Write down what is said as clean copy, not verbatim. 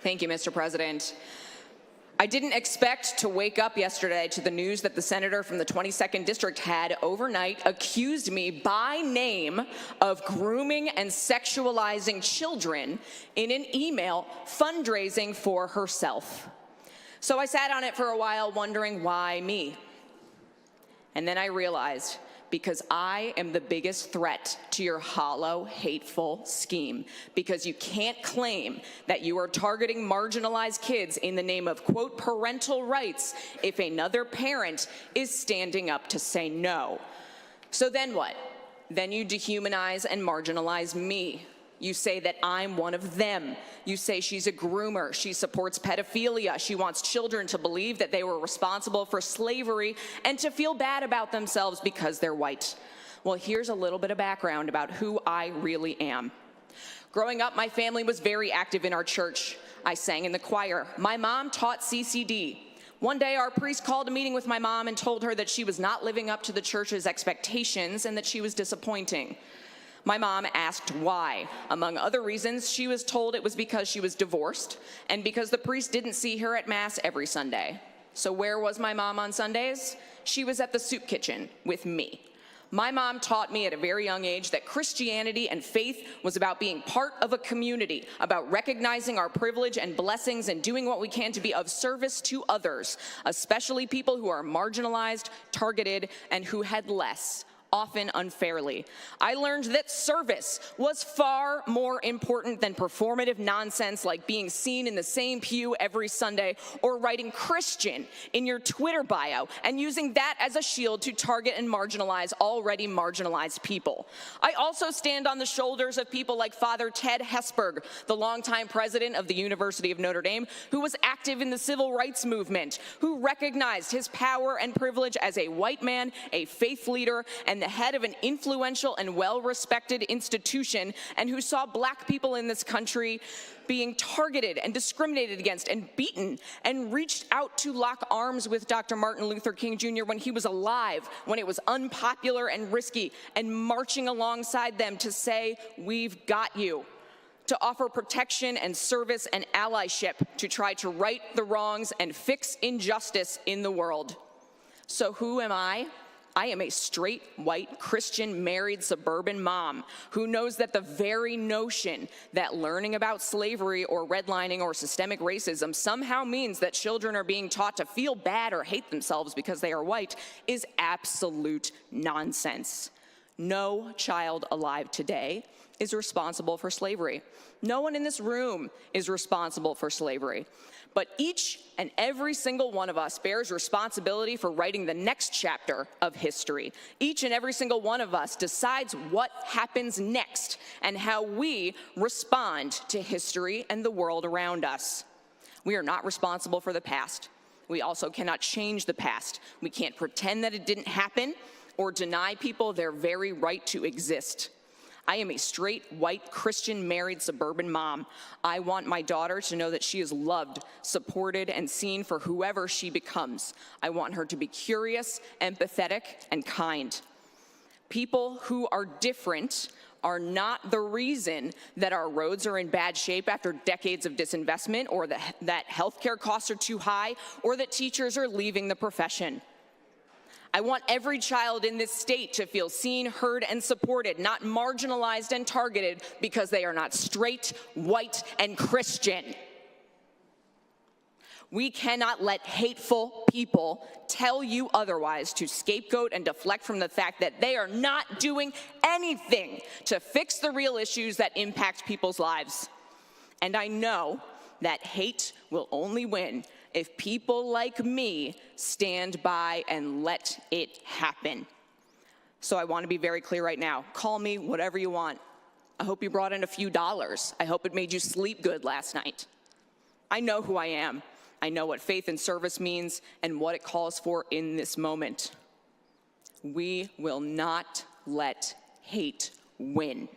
Thank you, Mr. President. I didn't expect to wake up yesterday to the news that the senator from the 22nd District had overnight accused me by name of grooming and sexualizing children in an email fundraising for herself. So I sat on it for a while wondering why me. And then I realized, because I am the biggest threat to your hollow, hateful scheme. Because you can't claim that you are targeting marginalized kids in the name of, quote, parental rights if another parent is standing up to say no. So then what? Then you dehumanize and marginalize me. You say that I'm one of them. You say she's a groomer. She supports pedophilia. She wants children to believe that they were responsible for slavery and to feel bad about themselves because they're white. Well, here's a little bit of background about who I really am. Growing up, my family was very active in our church. I sang in the choir. My mom taught CCD. One day, our priest called a meeting with my mom and told her that she was not living up to the church's expectations and that she was disappointing. My mom asked why. Among other reasons, she was told it was because she was divorced and because the priest didn't see her at Mass every Sunday. So where was my mom on Sundays? She was at the soup kitchen with me. My mom taught me at a very young age that Christianity and faith was about being part of a community, about recognizing our privilege and blessings and doing what we can to be of service to others, especially people who are marginalized, targeted, and who had less, often unfairly. I learned that service was far more important than performative nonsense like being seen in the same pew every Sunday or writing Christian in your Twitter bio and using that as a shield to target and marginalize already marginalized people. I also stand on the shoulders of people like Father Ted Hesburgh, the longtime president of the University of Notre Dame, who was active in the civil rights movement, who recognized his power and privilege as a white man, a faith leader, and the head of an influential and well-respected institution, and who saw black people in this country being targeted and discriminated against and beaten, and reached out to lock arms with Dr. Martin Luther King Jr. when he was alive, when it was unpopular and risky, and marching alongside them to say, "We've got you," to offer protection and service and allyship to try to right the wrongs and fix injustice in the world. So who am I? I am a straight, white, Christian, married, suburban mom who knows that the very notion that learning about slavery or redlining or systemic racism somehow means that children are being taught to feel bad or hate themselves because they are white is absolute nonsense. No child alive today is responsible for slavery. No one in this room is responsible for slavery. But each and every single one of us bears responsibility for writing the next chapter of history. Each and every single one of us decides what happens next and how we respond to history and the world around us. We are not responsible for the past. We also cannot change the past. We can't pretend that it didn't happen or deny people their very right to exist. I am a straight, white, Christian, married, suburban mom. I want my daughter to know that she is loved, supported, and seen for whoever she becomes. I want her to be curious, empathetic, and kind. People who are different are not the reason that our roads are in bad shape after decades of disinvestment, or that healthcare costs are too high, or that teachers are leaving the profession. I want every child in this state to feel seen, heard, and supported, not marginalized and targeted because they are not straight, white, and Christian. We cannot let hateful people tell you otherwise, to scapegoat and deflect from the fact that they are not doing anything to fix the real issues that impact people's lives. And I know that hate will only win if people like me stand by and let it happen. So I want to be very clear right now. Call me whatever you want. I hope you brought in a few dollars. I hope it made you sleep good last night. I know who I am. I know what faith and service means and what it calls for in this moment. We will not let hate win.